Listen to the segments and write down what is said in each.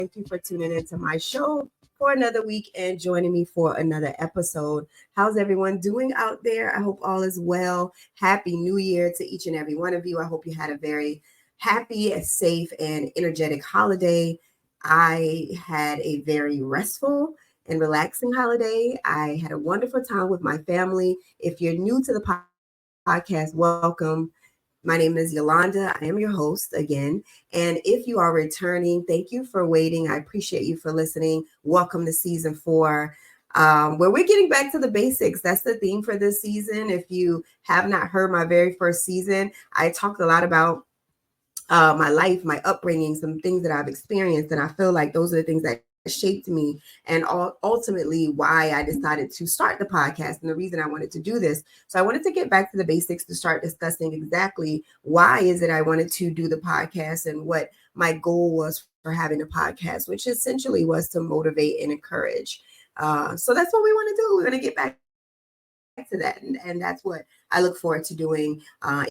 Thank you for tuning into my show for another week and joining me for another episode. How's everyone doing out there? I hope all is well. Happy New Year to each and every one of you. I hope you had a very happy, safe, and energetic holiday. I had a very restful and relaxing holiday. I had a wonderful time with my family. If you're new to the podcast, welcome. My name is Yolanda. I am your host again. And if you are returning, thank you for waiting. I appreciate you for listening. Welcome to season 4, where we're getting back to the basics. That's the theme for this season. If you have not heard my very first season, I talked a lot about my life, my upbringing, some things that I've experienced. And I feel like those are the things that shaped me and ultimately why I decided to start the podcast and the reason I wanted to do this. So I wanted to get back to the basics to start discussing exactly why is it I wanted to do the podcast and what my goal was for having a podcast, which essentially was to motivate and encourage. So that's what we want to do. We're going to get back to that. And that's what I look forward to doing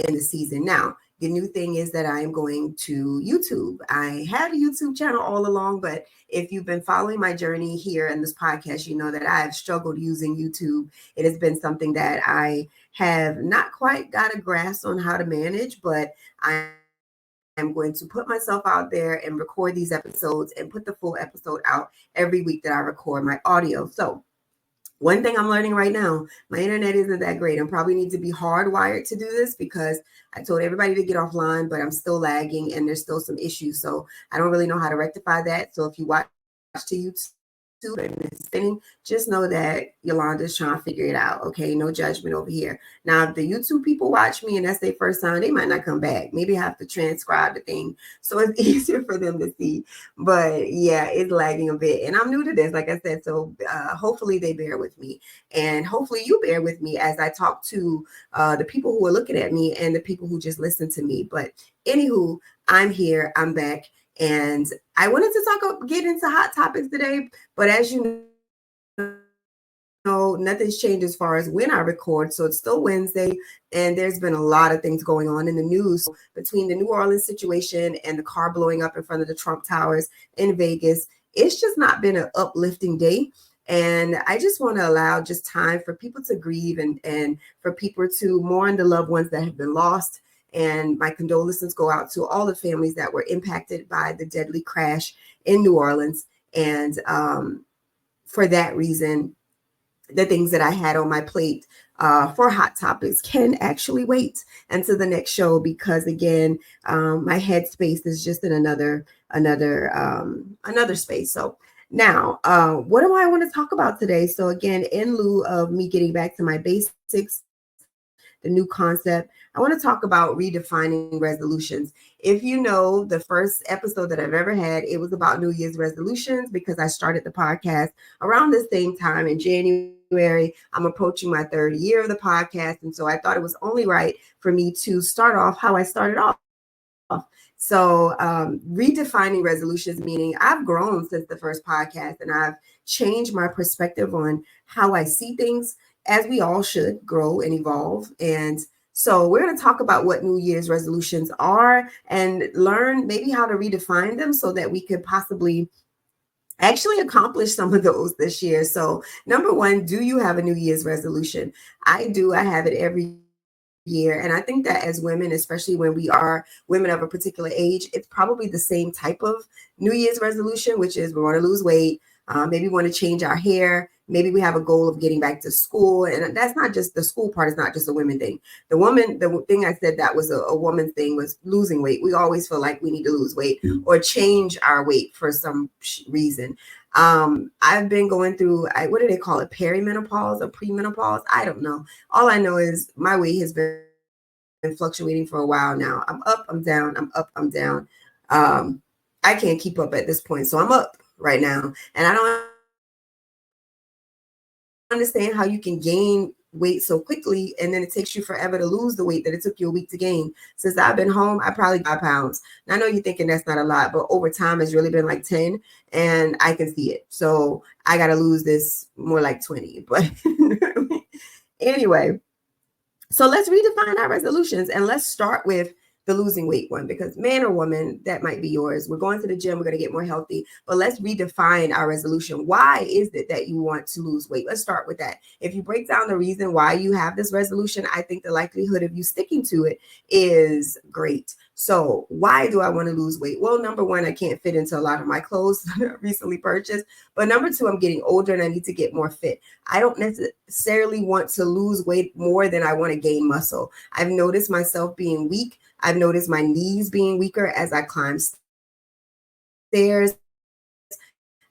in the season. Now, the new thing is that I am going to YouTube. I had a YouTube channel all along, but if you've been following my journey here in this podcast, you know that I have struggled using YouTube. It has been something that I have not quite got a grasp on how to manage, but I'm going to put myself out there and record these episodes and put the full episode out every week that I record my audio. So one thing I'm learning right now, my internet isn't that great. I probably need to be hardwired to do this because I told everybody to get offline, but I'm still lagging and there's still some issues. So I don't really know how to rectify that. So if you watch to YouTube and it's spinning, just know that Yolanda's trying to figure it out. Okay, no judgment over here. Now, if the YouTube people watch me and that's their first time, they might not come back. Maybe I have to transcribe the thing so it's easier for them to see. But yeah, it's lagging a bit. And I'm new to this, like I said. So hopefully they bear with me. And hopefully you bear with me as I talk to the people who are looking at me and the people who just listen to me. But anywho, I'm here. I'm back. And I wanted to get into hot topics today, but as you know, nothing's changed as far as when I record. So it's still Wednesday, and there's been a lot of things going on in the news between the New Orleans situation and the car blowing up in front of the Trump Towers in Vegas. It's just not been an uplifting day. And I just want to allow just time for people to grieve and for people to mourn the loved ones that have been lost. And my condolences go out to all the families that were impacted by the deadly crash in New Orleans. And for that reason, the things that I had on my plate for Hot Topics can actually wait until the next show because, again, my headspace is just in another space. So now, what do I want to talk about today? So again, in lieu of me getting back to my basics, the new concept, I want to talk about redefining resolutions. If you know the first episode that I've ever had, it was about New Year's resolutions because I started the podcast around the same time in January. I'm approaching my 3rd year of the podcast. And so I thought it was only right for me to start off how I started off. So redefining resolutions, meaning I've grown since the first podcast and I've changed my perspective on how I see things, as we all should grow and evolve. And so we're going to talk about what New Year's resolutions are and learn maybe how to redefine them so that we could possibly actually accomplish some of those this year. So number one, do you have a New Year's resolution? I do. I have it every year. And I think that as women, especially when we are women of a particular age, it's probably the same type of New Year's resolution, which is we want to lose weight. Maybe we want to change our hair. Maybe we have a goal of getting back to school. And that's not just the school part. It's not just a women thing. The thing I said that was a woman thing was losing weight. We always feel like we need to lose weight or change our weight for some reason. I've been going through, what do they call it? Perimenopause or premenopause? I don't know. All I know is my weight has been fluctuating for a while now. I'm up, I'm down, I'm up, I'm down. I can't keep up at this point. So I'm up right now. And I don't understand how you can gain weight so quickly and then it takes you forever to lose the weight that it took you a week to gain. Since I've been home, I probably 5 pounds. And I know you're thinking that's not a lot, but over time it's really been like 10 and I can see it. So I got to lose this more like 20. But anyway, so let's redefine our resolutions and let's start with the losing weight one, because man or woman, that might be yours. We're going to the gym, we're going to get more healthy, but let's redefine our resolution. Why is it that you want to lose weight? Let's start with that. If you break down the reason why you have this resolution, I think the likelihood of you sticking to it is great. So why do I want to lose weight? Well, number one, I can't fit into a lot of my clothes recently purchased. But number two, I'm getting older and I need to get more fit. I don't necessarily want to lose weight more than I want to gain muscle. I've noticed myself being weak. I've noticed my knees being weaker as I climb stairs.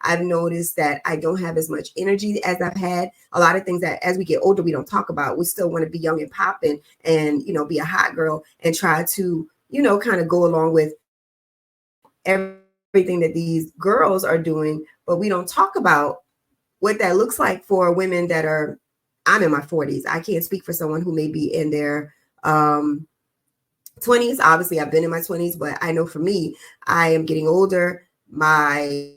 I've noticed that I don't have as much energy as I've had. A lot of things that as we get older, we don't talk about. We still want to be young and popping and, be a hot girl and try to, kind of go along with everything that these girls are doing. But we don't talk about what that looks like for women that are, I'm in my 40s. I can't speak for someone who may be in their 20s. Obviously, I've been in my 20s, but I know for me, I am getting older. My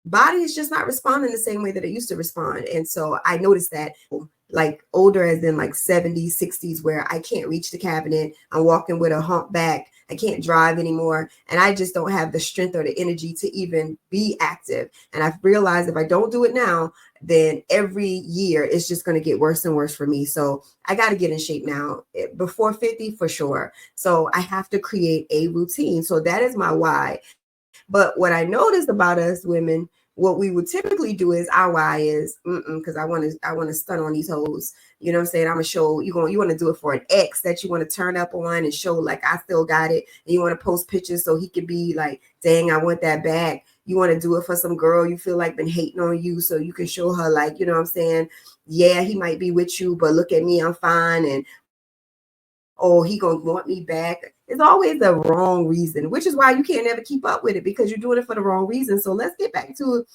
body is just not responding the same way that it used to respond. And so I noticed that like older as in like 70s, 60s, where I can't reach the cabinet. I'm walking with a hump back. I can't drive anymore. And I just don't have the strength or the energy to even be active. And I've realized if I don't do it now, then every year it's just going to get worse and worse for me. So I got to get in shape now before 50 for sure. So I have to create a routine. So that is my why. But what I noticed about us women, what we would typically do is our why is because I want to stun on these hoes. You know what I'm saying? I'm gonna show you want to do it for an ex that you want to turn up on and show like I still got it, and you want to post pictures so he could be like, dang, I want that back. You want to do it for some girl you feel like been hating on you, so you can show her like, you know what I'm saying? Yeah, he might be with you, but look at me, I'm fine. And oh, he gonna want me back. It's always the wrong reason, which is why you can't ever keep up with it, because you're doing it for the wrong reason. So let's get back to it.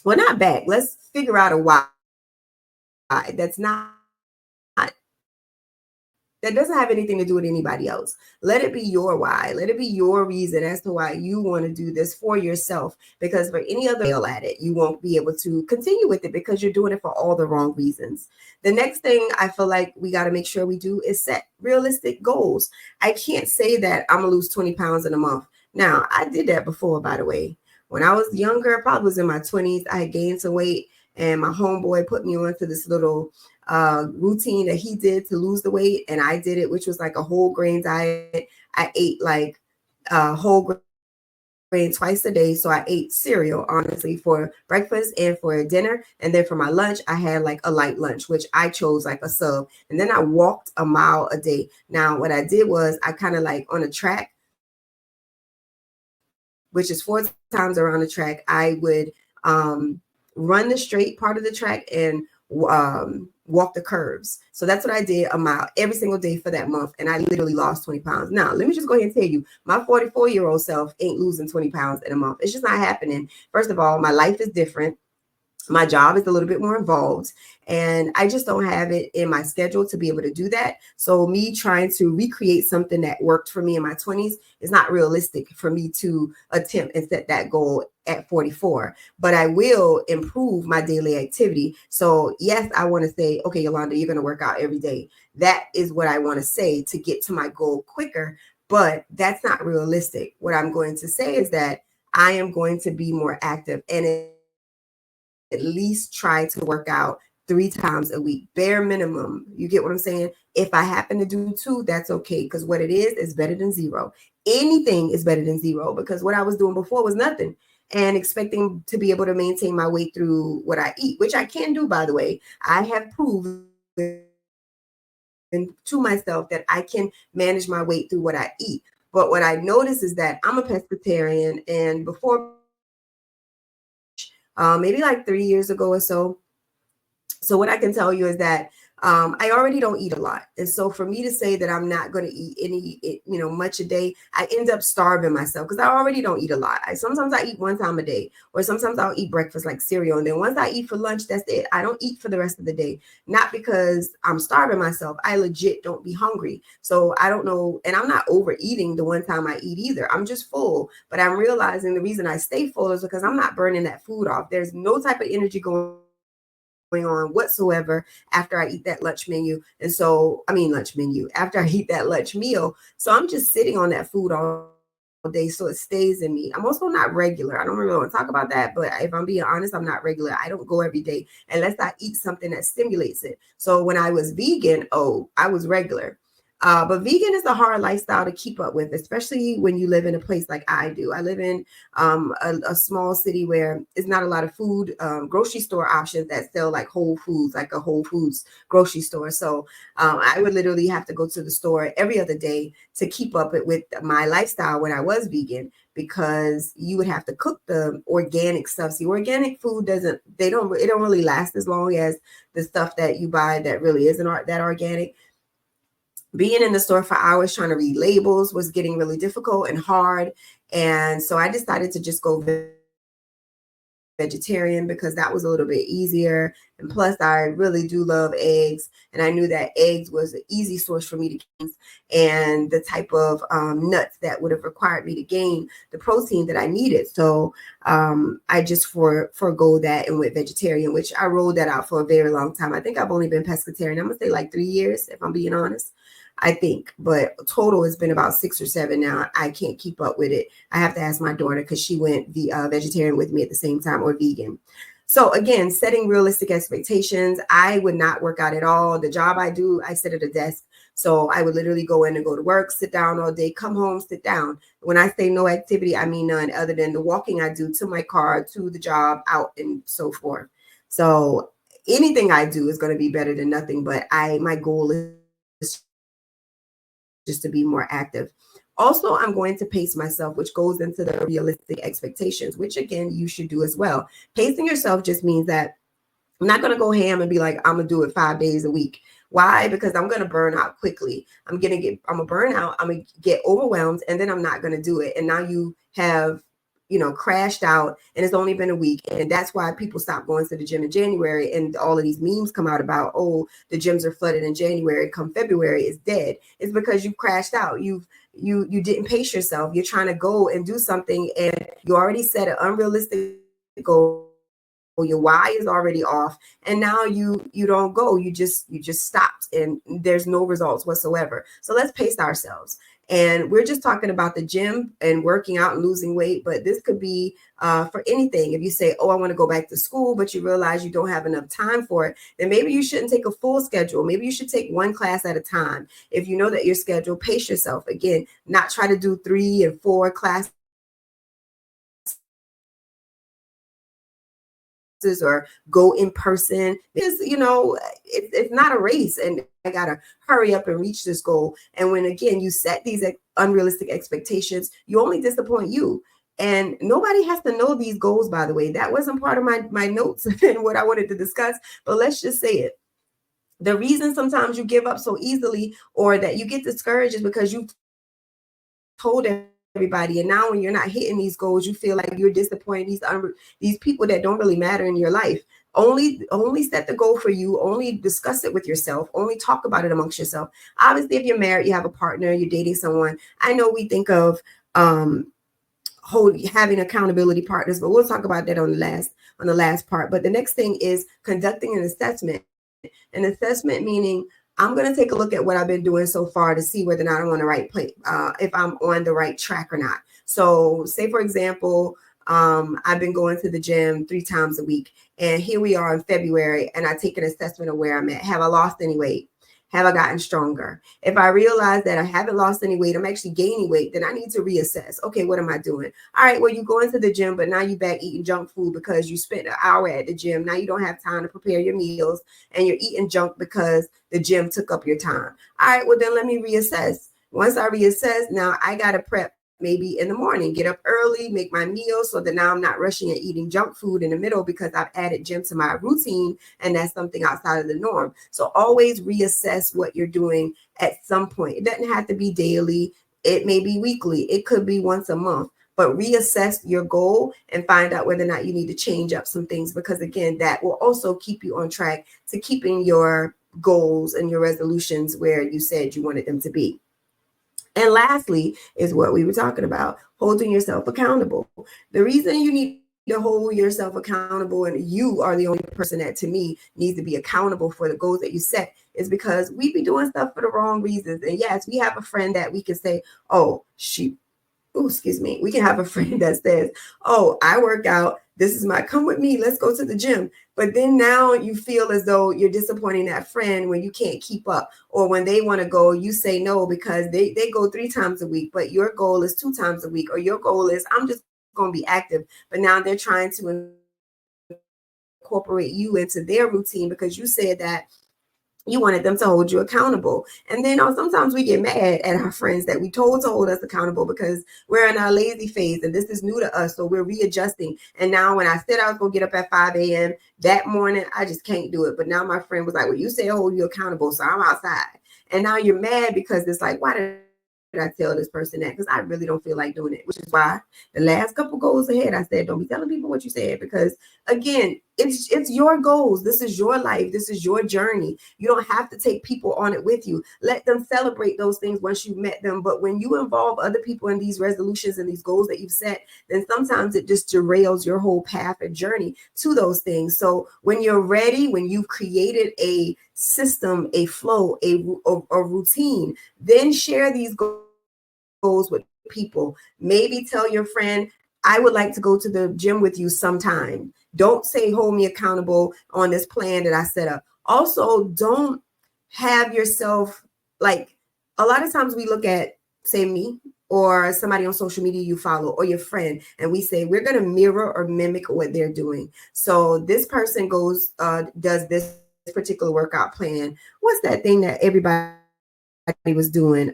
Well, not back. Let's figure out a why that's not that doesn't have anything to do with anybody else. Let it be your why. Let it be your reason as to why you want to do this for yourself. Because for any other fail at it, you won't be able to continue with it because you're doing it for all the wrong reasons. The next thing I feel like we got to make sure we do is set realistic goals. I can't say that I'm gonna lose 20 pounds in a month. Now, I did that before, by the way. When I was younger, probably was in my 20s, I had gained some weight, and my homeboy put me onto this little routine that he did to lose the weight, and I did it, which was like a whole grain diet. I ate like whole grain twice a day. So I ate cereal, honestly, for breakfast and for dinner. And then for my lunch, I had like a light lunch, which I chose like a sub. And then I walked a mile a day. Now, what I did was I kind of like on a track, which is 4 times around the track, I would run the straight part of the track and walk the curves. So that's what I did a mile every single day for that month. And I literally lost 20 pounds. Now, let me just go ahead and tell you, my 44-year-old self ain't losing 20 pounds in a month. It's just not happening. First of all, my life is different. My job is a little bit more involved, and I just don't have it in my schedule to be able to do that. So me trying to recreate something that worked for me in my 20s is not realistic for me to attempt and set that goal at 44. But I will improve my daily activity. So yes, I want to say, okay, Yolanda, you're going to work out every day. That is what I want to say to get to my goal quicker. But that's not realistic. What I'm going to say is that I am going to be more active and at least try to work out 3 times a week, bare minimum. You get what I'm saying? If I happen to do 2, that's okay, because what it is better than 0. Anything is better than 0, because what I was doing before was nothing, and expecting to be able to maintain my weight through what I eat, which I can do, by the way. I have proven to myself that I can manage my weight through what I eat. But what I notice is that I'm a pescatarian, and before maybe like 3 years ago or so. So what I can tell you is that I already don't eat a lot. And so for me to say that I'm not going to eat much a day, I end up starving myself because I already don't eat a lot. Sometimes I eat 1 time a day, or sometimes I'll eat breakfast like cereal. And then once I eat for lunch, that's it. I don't eat for the rest of the day, not because I'm starving myself. I legit don't be hungry. So I don't know. And I'm not overeating the 1 time I eat either. I'm just full. But I'm realizing the reason I stay full is because I'm not burning that food off. There's no type of energy going on whatsoever after I eat that lunch menu. And so, I mean, lunch menu, after I eat that lunch meal. So I'm just sitting on that food all day. So it stays in me. I'm also not regular. I don't really want to talk about that. But if I'm being honest, I'm not regular. I don't go every day unless I eat something that stimulates it. So when I was vegan, oh, I was regular. But vegan is a hard lifestyle to keep up with, especially when you live in a place like I do. I live in a small city where it's not a lot of food, grocery store options that sell like Whole Foods, like a Whole Foods grocery store. So I would literally have to go to the store every other day to keep up with my lifestyle when I was vegan, because you would have to cook the organic stuff. See, organic food it don't really last as long as the stuff that you buy that really isn't that organic. Being in the store for hours trying to read labels was getting really difficult and hard. And so I decided to just go vegetarian because that was a little bit easier. And plus, I really do love eggs. And I knew that eggs was an easy source for me to gain and the type of nuts that would have required me to gain the protein that I needed. So I just forego that and went vegetarian, which I rolled that out for a very long time. I think I've only been pescatarian, I'm going to say like 3 years, if I'm being honest. I think, but total has been about 6 or 7 now. I can't keep up with it. I have to ask my daughter because she went vegetarian with me at the same time, or vegan. So again, setting realistic expectations. I would not work out at all. The job I do, I sit at a desk. So I would literally go in and go to work, sit down all day, come home, sit down. When I say no activity, I mean none, other than the walking I do to my car, to the job, out, and so forth. So anything I do is going to be better than nothing. But my goal is just to be more active. Also, I'm going to pace myself, which goes into the realistic expectations, which again, you should do as well. Pacing yourself just means that I'm not going to go ham and be like, I'm going to do it 5 days a week. Why? Because I'm going to burn out quickly. I'm going to burn out. I'm going to get overwhelmed, and then I'm not going to do it. And now you have, crashed out, and it's only been a week. And that's why people stop going to the gym in January. And all of these memes come out about, oh, the gyms are flooded in January. Come February, it's dead. It's because you've crashed out. You didn't pace yourself. You're trying to go and do something, and you already set an unrealistic goal. Your why is already off, and now you don't go. You just stopped, and there's no results whatsoever. So let's pace ourselves. And we're just talking about the gym and working out and losing weight, but this could be for anything. If you say, oh, I want to go back to school, but you realize you don't have enough time for it, then maybe you shouldn't take a full schedule. Maybe you should take one class at a time. If you know that your schedule, pace yourself. Again, not try to do 3 and 4 classes or go in person, because it's not a race, and I gotta hurry up and reach this goal. And when again you set these unrealistic expectations, you only disappoint you. And nobody has to know these goals, by the way. That wasn't part of my notes and what I wanted to discuss, but let's just say it. The reason sometimes you give up so easily or that you get discouraged is because you've told everybody, and now when you're not hitting these goals, you feel like you're disappointing these people that don't really matter in your life. Only set the goal for you. Only discuss it with yourself. Only talk about it amongst yourself. Obviously, if you're married, you have a partner, you're dating someone. I know we think of having accountability partners, but we'll talk about that on the last part. But the next thing is conducting an assessment. An assessment meaning I'm going to take a look at what I've been doing so far to see whether or not I'm on the right place, if I'm on the right track or not. So say, for example, I've been going to the gym 3 times a week, and here we are in February, and I take an assessment of where I'm at. Have I lost any weight? Have I gotten stronger? If I realize that I haven't lost any weight, I'm actually gaining weight, then I need to reassess. Okay, what am I doing? All right, well, you go into the gym, but now you're back eating junk food because you spent an hour at the gym. Now you don't have time to prepare your meals, and you're eating junk because the gym took up your time. All right, well, then let me reassess. Once I reassess, now I got to prep maybe in the morning, get up early, make my meal so that now I'm not rushing and eating junk food in the middle because I've added gym to my routine, and that's something outside of the norm. So always reassess what you're doing at some point. It doesn't have to be daily. It may be weekly. It could be once a month. But reassess your goal and find out whether or not you need to change up some things, because again, that will also keep you on track to keeping your goals and your resolutions where you said you wanted them to be. And lastly is what we were talking about, holding yourself accountable. The reason you need to hold yourself accountable, and you are the only person that to me needs to be accountable for the goals that you set, is because we be doing stuff for the wrong reasons. And yes, we have a friend that we can say, oh, excuse me, we can have a friend that says, oh, I work out, this is my, come with me, let's go to the gym. But then now you feel as though you're disappointing that friend when you can't keep up, or when they want to go, you say no because they go 3 times a week, but your goal is 2 times a week, or your goal is I'm just going to be active. But now they're trying to incorporate you into their routine because you said that you wanted them to hold you accountable. And then sometimes we get mad at our friends that we told to hold us accountable because we're in our lazy phase and this is new to us. So we're readjusting. And now when I said I was going to get up at 5 a.m. that morning, I just can't do it. But now my friend was like, well, you said hold you accountable, so I'm outside. And now you're mad because it's like, why did I tell this person that? Because I really don't feel like doing it, which is why the last couple goals ahead, I said, don't be telling people what you said, because again, it's your goals. This is your life. This is your journey. You don't have to take people on it with you. Let them celebrate those things once you've met them. But when you involve other people in these resolutions and these goals that you've set, then sometimes it just derails your whole path and journey to those things. So when you're ready, when you've created a system, a flow, a routine, then share these goals with people. Maybe tell your friend, I would like to go to the gym with you sometime. Don't say hold me accountable on this plan that I set up. Also, don't have yourself, like, a lot of times we look at, say, me or somebody on social media you follow or your friend, and we say we're going to mirror or mimic what they're doing. So this person goes, does this particular workout plan. What's that thing that everybody was doing?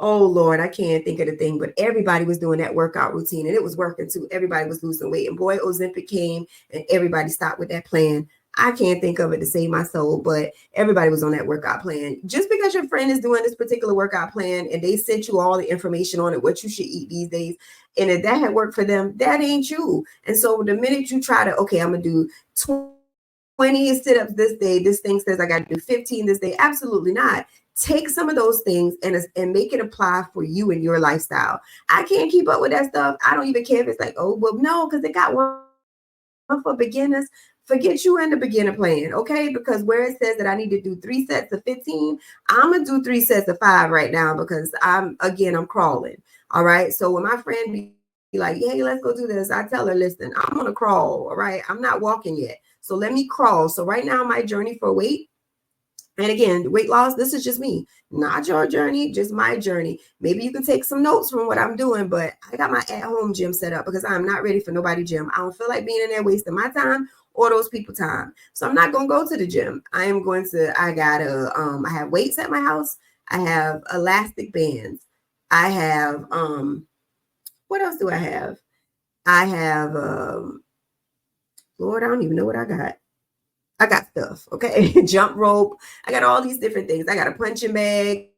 Oh Lord, I can't think of the thing, but everybody was doing that workout routine and it was working too. Everybody was losing weight, and boy, Ozempic came and everybody stopped with that plan. I can't think of it to save my soul, but everybody was on that workout plan. Just because your friend is doing this particular workout plan and they sent you all the information on it, what you should eat these days, and if that had worked for them, that ain't you. And so the minute you try to, okay, I'm gonna do 20 sit-ups this day, this thing says I got to do 15 this day. Absolutely not. Take some of those things and make it apply for you and your lifestyle. I can't keep up with that stuff. I don't even care if it's like, oh, well, no, because they got one for beginners. Forget you and the beginner plan, okay? Because where it says that I need to do 3 sets of 15, I'm going to do 3 sets of 5 right now because I'm crawling, all right? So when my friend be like, hey, let's go do this, I tell her, listen, I'm going to crawl, all right? I'm not walking yet. So let me crawl. So right now, my journey for weight, and again, weight loss, this is just me, not your journey, just my journey. Maybe you can take some notes from what I'm doing, but I got my at-home gym set up because I'm not ready for nobody gym. I don't feel like being in there wasting my time or those people time. So I'm not going to go to the gym. I have weights at my house. I have elastic bands. I have, what else do I have? I have, Lord, I don't even know what I got. I got stuff, okay? Jump rope. I got all these different things. I got a punching bag.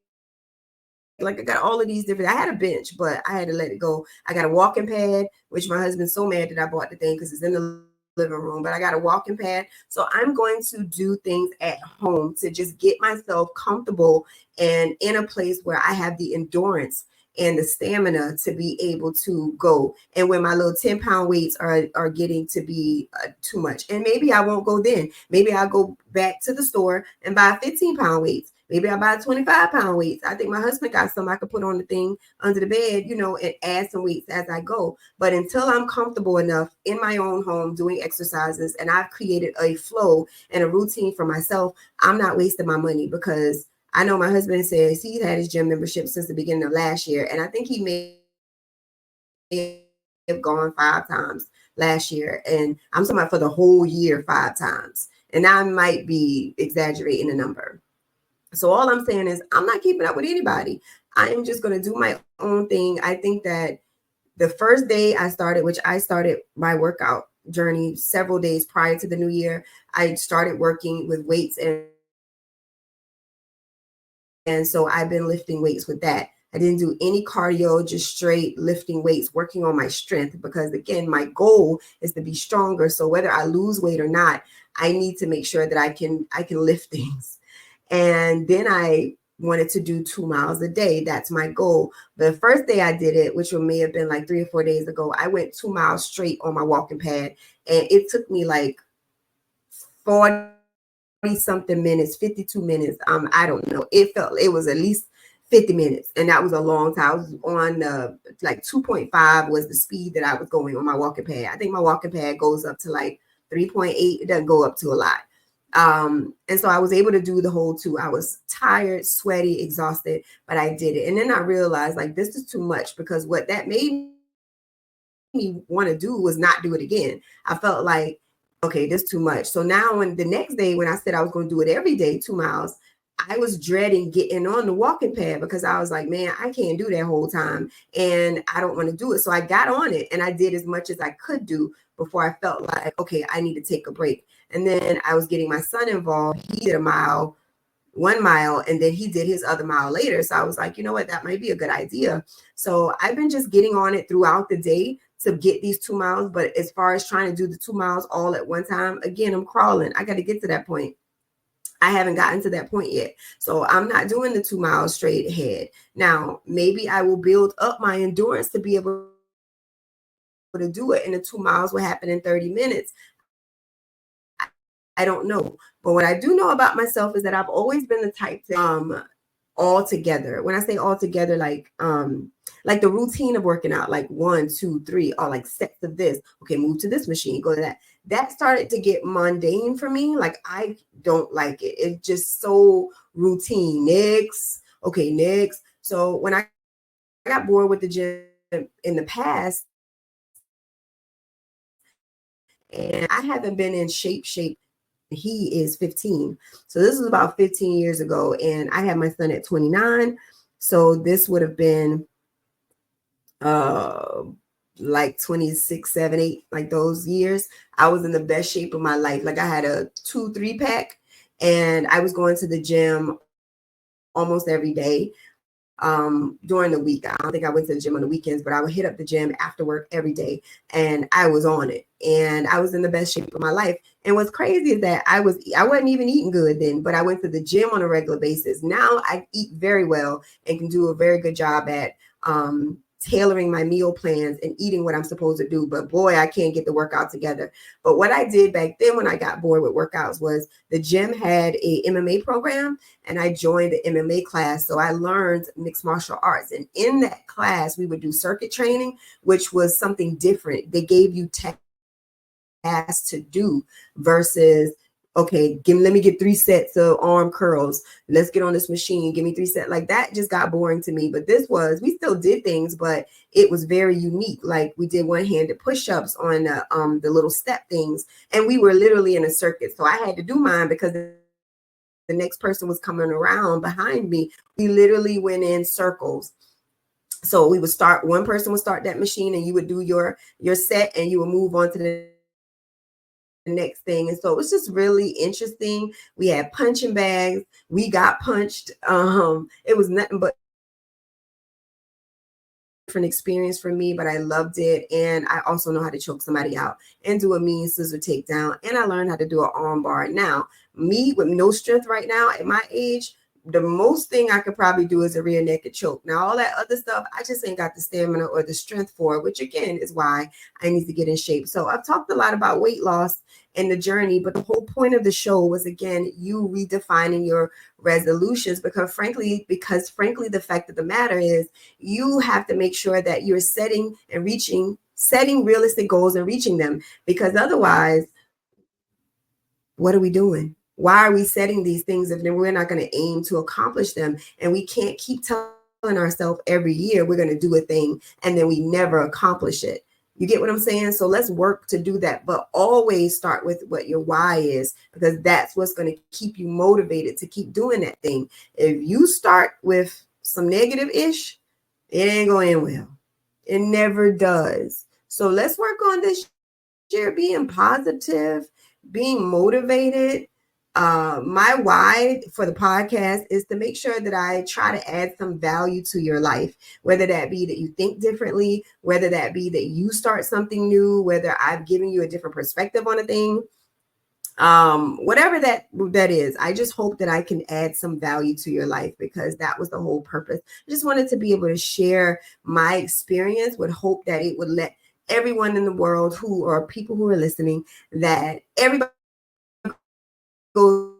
Like I got all of these different, I had a bench, but I had to let it go. I got a walking pad, which my husband's so mad that I bought the thing because it's in the living room, but I got a walking pad. So I'm going to do things at home to just get myself comfortable and in a place where I have the endurance and the stamina to be able to go. And when my little 10-pound weights are getting to be too much, and maybe I won't go then. Maybe I'll go back to the store and buy 15-pound weights. Maybe I'll buy 25-pound weights. I think my husband got some I could put on the thing under the bed, and add some weights as I go. But until I'm comfortable enough in my own home doing exercises and I've created a flow and a routine for myself, I'm not wasting my money, because I know my husband says he's had his gym membership since the beginning of last year. And I think he may have gone 5 times last year. And I'm talking about for the whole year, 5 times. And I might be exaggerating the number. So all I'm saying is I'm not keeping up with anybody. I am just going to do my own thing. I think that the first day I started, which I started my workout journey several days prior to the new year, I started working with weights. And so I've been lifting weights with that. I didn't do any cardio, just straight lifting weights, working on my strength, because again, my goal is to be stronger. So whether I lose weight or not, I need to make sure that I can lift things. And then I wanted to do 2 miles a day. That's my goal. The first day I did it, which may have been like 3 or 4 days ago, I went 2 miles straight on my walking pad, and it took me like 40 something minutes, 52 minutes. I don't know. It was at least 50 minutes, and that was a long time. I was on like 2.5 was the speed that I was going on my walking pad. I think my walking pad goes up to like 3.8. It doesn't go up to a lot. And so I was able to do the whole 2. I was tired, sweaty, exhausted, but I did it. And then I realized like this is too much, because what that made me want to do was not do it again. I felt like, okay, this is too much. So now when the next day, when I said I was going to do it every day, 2 miles, I was dreading getting on the walking pad, because I was like, man, I can't do that whole time, and I don't want to do it. So I got on it and I did as much as I could do before I felt like, okay, I need to take a break. And then I was getting my son involved. He did 1 mile, and then he did his other mile later. So I was like, you know what, that might be a good idea. So I've been just getting on it throughout the day to get these 2 miles. But as far as trying to do the 2 miles all at one time, again, I'm crawling. I got to get to that point. I haven't gotten to that point yet. So I'm not doing the 2 miles straight ahead. Now, maybe I will build up my endurance to be able to do it, and the 2 miles will happen in 30 minutes. I don't know. But what I do know about myself is that I've always been the type to all together. When I say all together, like the routine of working out, like 1, 2, 3, or like sets of this. Okay, move to this machine, go to that. That started to get mundane for me. Like I don't like it. It's just so routine. Next. Okay, next. So when I got bored with the gym in the past, and I haven't been in shape. He is 15. So this was about 15 years ago, and I had my son at 29. So this would have been like 26, 7, 8, like those years. I was in the best shape of my life. Like I had a 2-3 pack, and I was going to the gym almost every day. During the week, I don't think I went to the gym on the weekends, but I would hit up the gym after work every day, and I was on it, and I was in the best shape of my life. And what's crazy is that I wasn't even eating good then, but I went to the gym on a regular basis. Now I eat very well and can do a very good job at tailoring my meal plans and eating what I'm supposed to do. But boy, I can't get the workout together. But what I did back then when I got bored with workouts was the gym had a MMA program, and I joined the MMA class. So I learned mixed martial arts. And in that class, we would do circuit training, which was something different. They gave you tasks to do versus, okay, let me get 3 sets of arm curls. Let's get on this machine. Give me 3 sets. Like that just got boring to me. But we still did things, but it was very unique. Like we did one-handed push-ups on the little step things, and we were literally in a circuit. So I had to do mine because the next person was coming around behind me. We literally went in circles. So one person would start that machine, and you would do your set, and you would move on to the next thing. And so it was just really interesting. We had punching bags. We got punched. It was nothing but different experience for me, but I loved it. And I also know how to choke somebody out and do a mean scissor takedown. And I learned how to do an arm bar. Now, me with no strength right now at my age, the most thing I could probably do is a rear naked choke. Now, all that other stuff, I just ain't got the stamina or the strength for it, which again is why I need to get in shape. So I've talked a lot about weight loss and the journey, but the whole point of the show was, again, you redefining your resolutions, because frankly, the fact of the matter is you have to make sure that you're setting realistic goals and reaching them, because otherwise, what are we doing? Why are we setting these things if then we're not going to aim to accomplish them? And we can't keep telling ourselves every year we're going to do a thing and then we never accomplish it. You get what I'm saying? So let's work to do that, but always start with what your why is, because that's what's going to keep you motivated to keep doing that thing. If you start with some negative-ish, it ain't going to end well. It never does. So let's work on this year being positive, being motivated. My why for the podcast is to make sure that I try to add some value to your life, whether that be that you think differently, whether that be that you start something new, whether I've given you a different perspective on a thing. whatever that is. I just hope that I can add some value to your life, because that was the whole purpose. I just wanted to be able to share my experience with hope that it would let everyone in the world, who or people who are listening, that everybody goes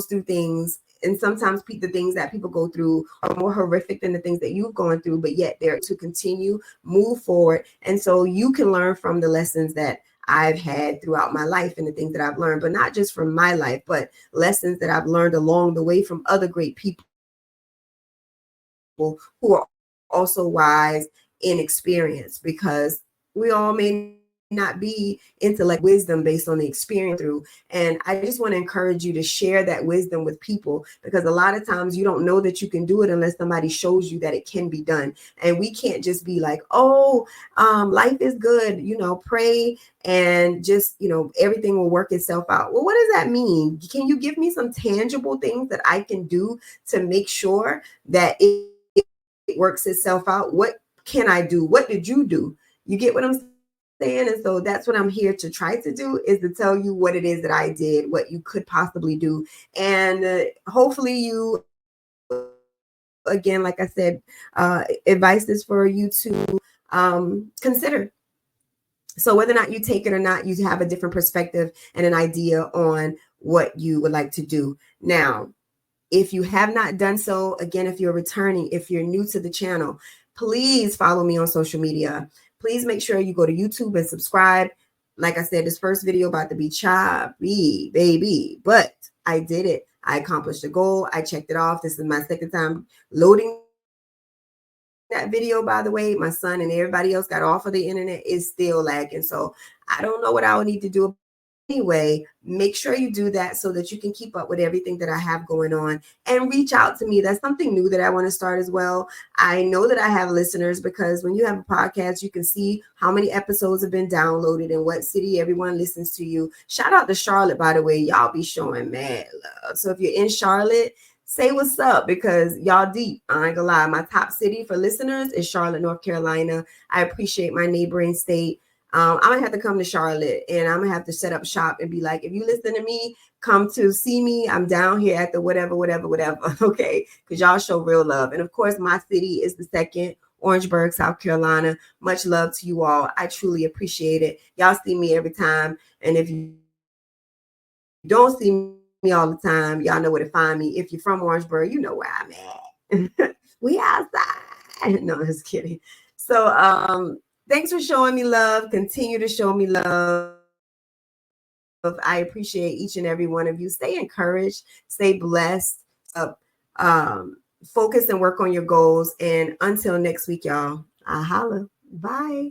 through things, and sometimes the things that people go through are more horrific than the things that you've gone through, but yet they're to continue, move forward. And so you can learn from the lessons that I've had throughout my life and the things that I've learned, but not just from my life, but lessons that I've learned along the way from other great people who are also wise in experience, because we all may not be intellect wisdom based on the experience through. And I just want to encourage you to share that wisdom with people, because a lot of times you don't know that you can do it unless somebody shows you that it can be done. And we can't just be like, life is good, pray and just, everything will work itself out. Well, what does that mean? Can you give me some tangible things that I can do to make sure that it works itself out? What can I do? What did you do? You get what I'm saying? And so that's what I'm here to try to do, is to tell you what it is that I did, what you could possibly do. And hopefully hopefully you, again, like I said, advice is for you to consider. So whether or not you take it or not, you have a different perspective and an idea on what you would like to do. Now, if you have not done so, again, if you're returning, if you're new to the channel, please follow me on social media. Please make sure you go to YouTube and subscribe. Like I said, this first video about to be choppy, baby, but I did it. I accomplished the goal. I checked it off. This is my second time loading that video, by the way. My son and everybody else got off of the internet. It's still lagging. So I don't know what I would need to do about it. But anyway, make sure you do that so that you can keep up with everything that I have going on, and reach out to me. That's something new that I want to start as well. I know that I have listeners, because when you have a podcast, you can see how many episodes have been downloaded and what city everyone listens to you. Shout out to Charlotte, by the way. Y'all be showing mad love. So if you're in Charlotte, say what's up, because y'all deep. I ain't gonna lie. My top city for listeners is Charlotte, North Carolina. I appreciate my neighboring state. I'm gonna have to come to Charlotte, and I'm gonna have to set up shop and be like, if you listen to me, come to see me. I'm down here at the whatever. Okay, because y'all show real love. And of course, my city is the second, Orangeburg, South Carolina. Much love to you all. I truly appreciate it. Y'all see me every time. And if you don't see me all the time, y'all know where to find me. If you're from Orangeburg, you know where I'm at. We outside. No, I'm just kidding. So thanks for showing me love. Continue to show me love. I appreciate each and every one of you. Stay encouraged, stay blessed, focus and work on your goals. And until next week, y'all, I holla. Bye.